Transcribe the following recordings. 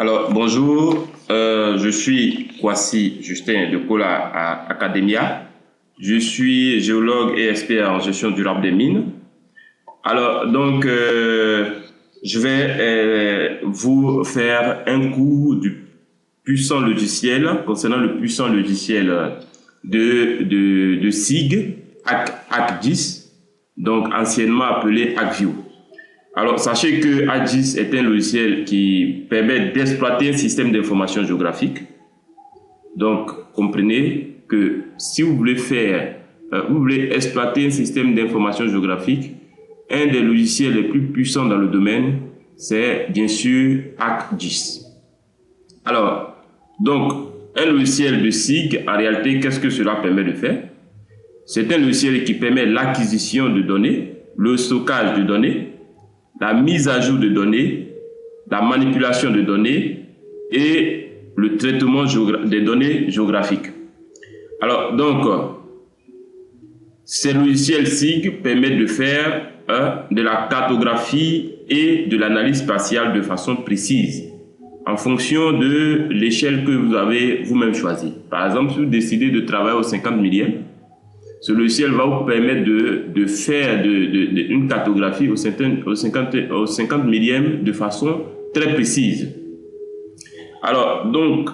Alors, bonjour, je suis Kwasi Justin de Kola à Academia. Je suis géologue et expert en gestion durable des mines. Alors, donc, je vais vous faire un cours du puissant logiciel, concernant le puissant logiciel de SIG, ArcGIS, donc anciennement appelé ArcView. Alors, sachez que ArcGIS est un logiciel qui permet d'exploiter un système d'information géographique. Donc, comprenez que si vous voulez vous voulez exploiter un système d'information géographique, un des logiciels les plus puissants dans le domaine, c'est bien sûr ArcGIS. Alors, donc, un logiciel de SIG, en réalité, qu'est-ce que cela permet de faire? C'est un logiciel qui permet l'acquisition de données, le stockage de données, la mise à jour de données, la manipulation de données et le traitement des données géographiques. Alors, donc, ces logiciels SIG permettent de faire de la cartographie et de l'analyse spatiale de façon précise, en fonction de l'échelle que vous avez vous-même choisie. Par exemple, si vous décidez de travailler au 50 millième, ce logiciel va vous permettre de faire une cartographie au 50 millième de façon très précise. Alors, donc,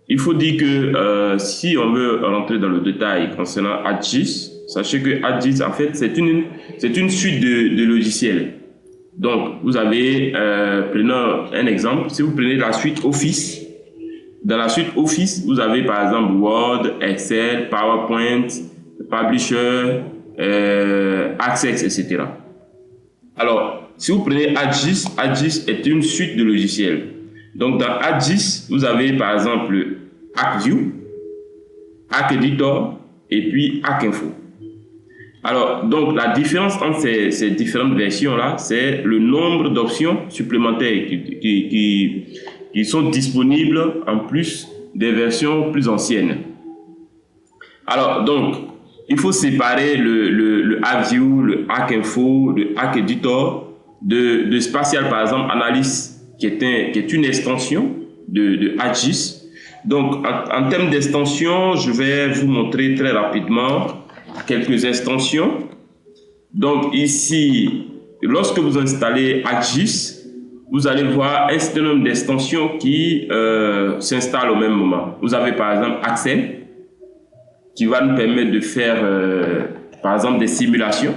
il faut dire que si on veut rentrer dans le détail concernant ArcGIS, sachez que ArcGIS, en fait, c'est une suite de logiciels. Donc, vous avez, prenons un exemple, si vous prenez la suite Office, dans la suite Office, vous avez par exemple Word, Excel, PowerPoint, Publisher, Access, etc. Alors, si vous prenez ArcGIS, ArcGIS est une suite de logiciels. Donc, dans ArcGIS, vous avez par exemple ArcView, ArcEditor et puis ArcInfo. Alors, donc, la différence entre ces différentes versions-là, c'est le nombre d'options supplémentaires qui sont disponibles en plus des versions plus anciennes. Alors, donc, il faut séparer le ArcView, le ArcInfo, le ArcEditor de Spatial, par exemple, Analysis, qui est une extension de ArcGIS. Donc, en termes d'extension, je vais vous montrer très rapidement quelques extensions. Donc, ici, lorsque vous installez ArcGIS, vous allez voir un certain nombre d'extensions qui s'installent au même moment. Vous avez, par exemple, Accel, qui va nous permettre de faire, par exemple, des simulations.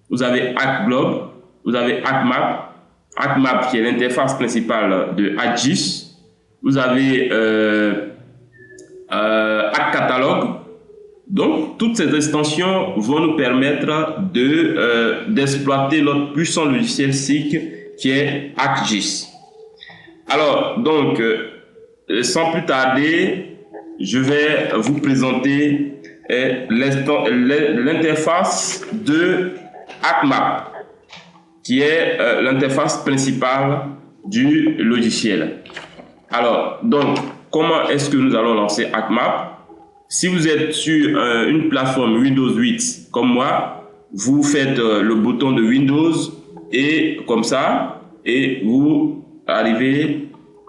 Vous avez ArcGlobe, vous avez ArcMap, ArcMap qui est l'interface principale de ArcGIS. Vous avez ArcCatalog. Donc, toutes ces extensions vont nous permettre d'exploiter notre puissant logiciel SIG qui est ArcGIS. Alors, donc, sans plus tarder, je vais vous présenter l'interface de ArcMap, qui est l'interface principale du logiciel. Alors, donc, comment est-ce que nous allons lancer ArcMap? Si vous êtes sur une plateforme Windows 8 comme moi, vous faites le bouton de Windows et comme ça, et vous arrivez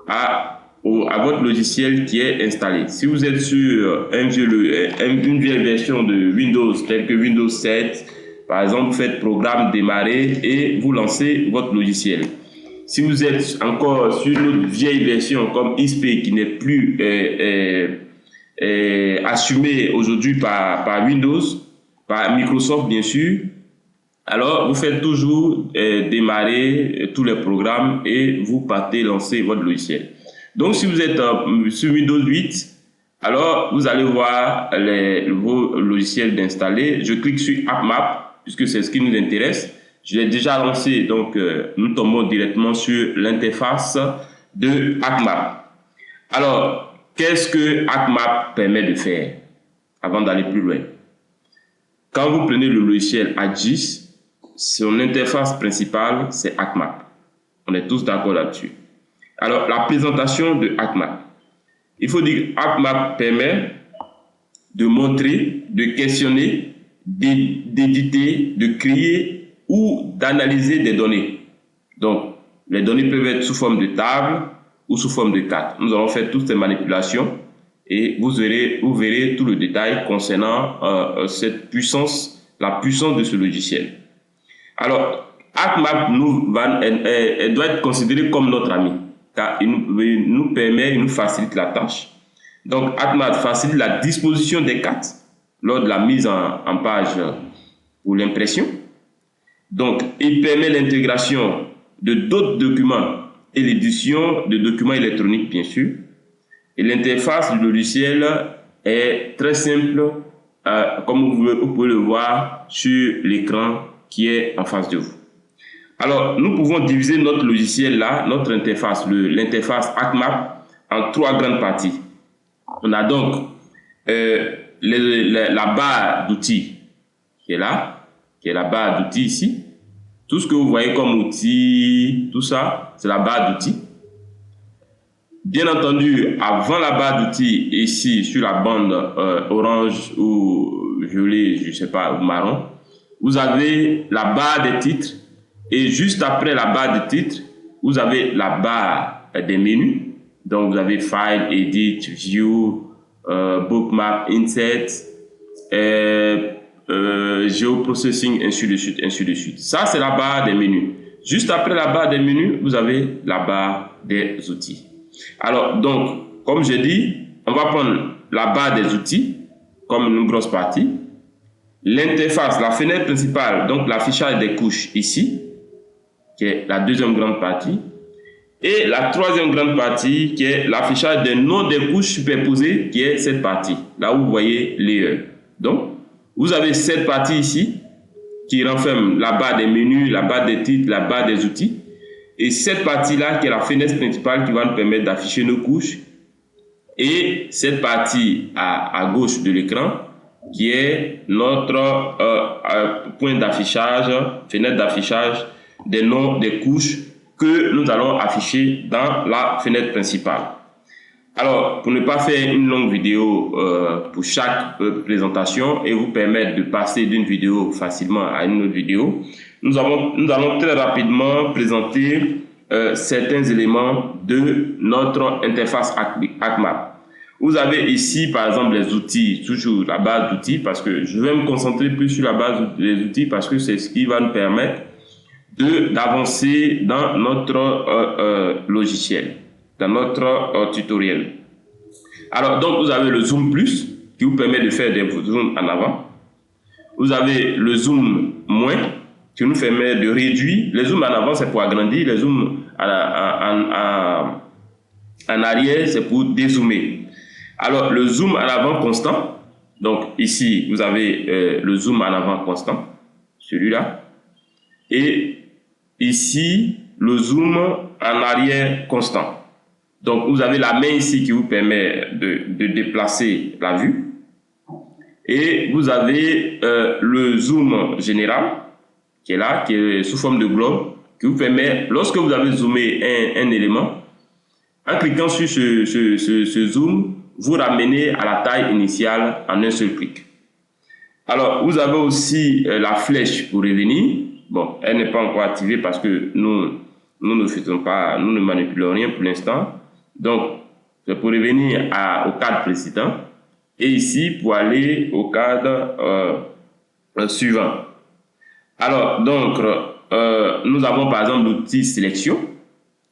à votre logiciel qui est installé. Si vous êtes sur une vieille version de Windows, telle que Windows 7, par exemple, vous faites programme démarrer et vous lancez votre logiciel. Si vous êtes encore sur une vieille version comme XP qui n'est plus assumée aujourd'hui par Windows, par Microsoft bien sûr, alors vous faites toujours démarrer tous les programmes et vous partez lancer votre logiciel. Donc, si vous êtes sur Windows 8, alors vous allez voir vos logiciels d'installer. Je clique sur ArcMap, puisque c'est ce qui nous intéresse. Je l'ai déjà lancé, donc nous tombons directement sur l'interface de ArcMap. Alors, qu'est-ce que ArcMap permet de faire avant d'aller plus loin? Quand vous prenez le logiciel ArcGIS, son interface principale, c'est ArcMap. On est tous d'accord là-dessus. Alors, la présentation de ArcMap. Il faut dire que ArcMap permet de montrer, de questionner, d'éditer, de créer ou d'analyser des données. Donc, les données peuvent être sous forme de table, ou sous forme de carte. Nous allons faire toutes ces manipulations et vous verrez tout le détail concernant cette puissance, la puissance de ce logiciel. Alors, ArcMap elle doit être considérée comme notre ami, car il nous permet, il nous facilite la tâche. Donc, ArcMap facilite la disposition des cartes lors de la mise en page pour l'impression. Donc, il permet l'intégration de d'autres documents et l'édition de documents électroniques, bien sûr. Et l'interface du logiciel est très simple, comme vous pouvez le voir sur l'écran qui est en face de vous. Alors, nous pouvons diviser notre logiciel là, notre interface, l'interface ArcMap, en 3 grandes parties. On a donc la barre d'outils qui est là, qui est la barre d'outils ici. Tout ce que vous voyez comme outils, tout ça, c'est la barre d'outils. Bien entendu, avant la barre d'outils, ici, sur la bande orange ou violet, je ne sais pas, ou marron, vous avez la barre des titres. Et juste après la barre des titres, vous avez la barre des menus. Donc, vous avez File, Edit, View, Bookmark, Insert, Geoprocessing, ainsi de suite, ainsi de suite. Ça, c'est la barre des menus. Juste après la barre des menus, vous avez la barre des outils. Alors, donc, comme je dis, on va prendre la barre des outils comme une grosse partie. L'interface, la fenêtre principale, donc l'affichage des couches ici, qui est la deuxième grande partie. Et la troisième grande partie, qui est l'affichage des noms des couches superposées, qui est cette partie, là où vous voyez les. Donc, vous avez cette partie ici, qui renferme la barre des menus, la barre des titres, la barre des outils. Et cette partie-là, qui est la fenêtre principale, qui va nous permettre d'afficher nos couches. Et cette partie à gauche de l'écran, qui est notre point d'affichage, fenêtre d'affichage des noms des couches que nous allons afficher dans la fenêtre principale. Alors, pour ne pas faire une longue vidéo pour chaque présentation et vous permettre de passer d'une vidéo facilement à une autre vidéo, nous allons très rapidement présenter certains éléments de notre interface ArcMap. Vous avez ici, par exemple, les outils, toujours la base d'outils, parce que je vais me concentrer plus sur la base des outils parce que c'est ce qui va nous permettre d'avancer dans notre logiciel, dans notre tutoriel. Alors, donc, vous avez le zoom plus qui vous permet de faire des zooms en avant. Vous avez le zoom moins qui nous permet de réduire. Les zooms en avant, c'est pour agrandir. Les zooms en arrière, c'est pour dézoomer. Alors, le zoom en avant constant. Donc, ici, vous avez le zoom en avant constant, celui-là. Et ici, le zoom en arrière constant. Donc, vous avez la main ici qui vous permet de déplacer la vue. Et vous avez le zoom général qui est là, qui est sous forme de globe, qui vous permet, lorsque vous avez zoomé un élément, en cliquant sur ce zoom, vous ramenez à la taille initiale en un seul clic. Alors, vous avez aussi la flèche pour revenir. Bon, elle n'est pas encore activée parce que nous ne faisons pas, nous ne manipulons rien pour l'instant. Donc, c'est pour revenir au cadre précédent. Et ici, pour aller au cadre suivant. Alors, donc, nous avons par exemple l'outil sélection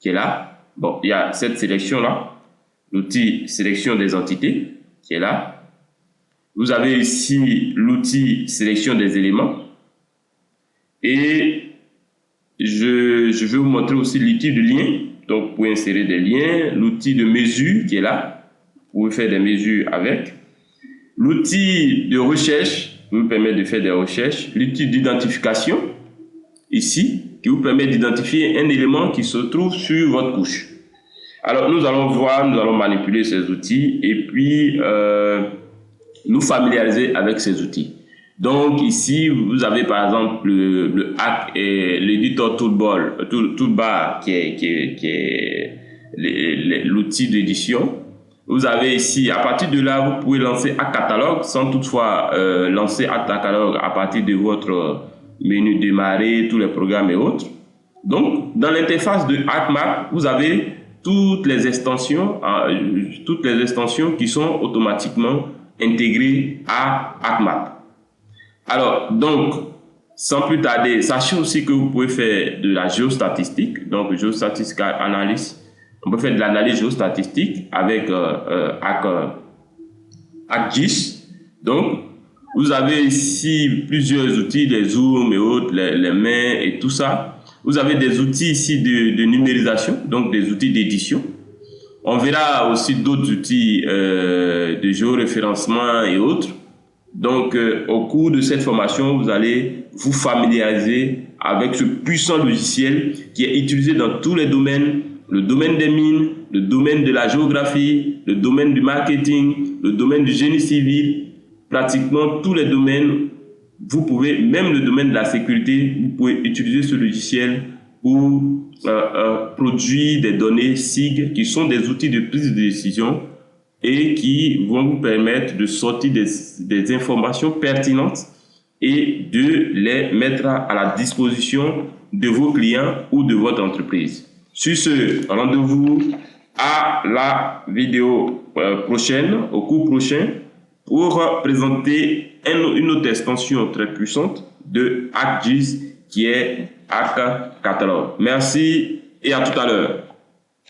qui est là. Bon, il y a cette sélection-là. L'outil sélection des entités qui est là. Vous avez ici l'outil sélection des éléments. Et je vais vous montrer aussi l'outil de lien. Donc, pour insérer des liens. L'outil de mesure qui est là. Vous pouvez faire des mesures avec. L'outil de recherche qui vous permet de faire des recherches. L'outil d'identification ici qui vous permet d'identifier un élément qui se trouve sur votre couche. Alors, nous allons voir, nous allons manipuler ces outils et puis nous familiariser avec ces outils. Donc, ici, vous avez par exemple le hack et l'editor toolbar qui est l'outil d'édition. Vous avez ici, à partir de là, vous pouvez lancer un catalogue sans toutefois lancer un catalogue à partir de votre menu démarrer, tous les programmes et autres. Donc, dans l'interface de ArcMap, vous avez toutes les extensions qui sont automatiquement intégrées à ArcMap. Alors, donc, sans plus tarder, sachez aussi que vous pouvez faire de la géostatistique, donc Geostatistical Analysis. On peut faire de l'analyse géostatistique avec ArcGIS. Donc, vous avez ici plusieurs outils, les zooms et autres, les mains et tout ça. Vous avez des outils ici de numérisation, donc des outils d'édition. On verra aussi d'autres outils de géoréférencement et autres. Donc, au cours de cette formation, vous allez vous familiariser avec ce puissant logiciel qui est utilisé dans tous les domaines, le domaine des mines, le domaine de la géographie, le domaine du marketing, le domaine du génie civil, pratiquement tous les domaines. Vous pouvez, même le domaine de la sécurité, vous pouvez utiliser ce logiciel pour produire des données SIG qui sont des outils de prise de décision et qui vont vous permettre de sortir des informations pertinentes et de les mettre à la disposition de vos clients ou de votre entreprise. Sur ce, rendez-vous à la vidéo prochaine, au cours prochain, pour présenter une autre extension très puissante de ArcGIS qui est Arc Catalog. Merci et à tout à l'heure.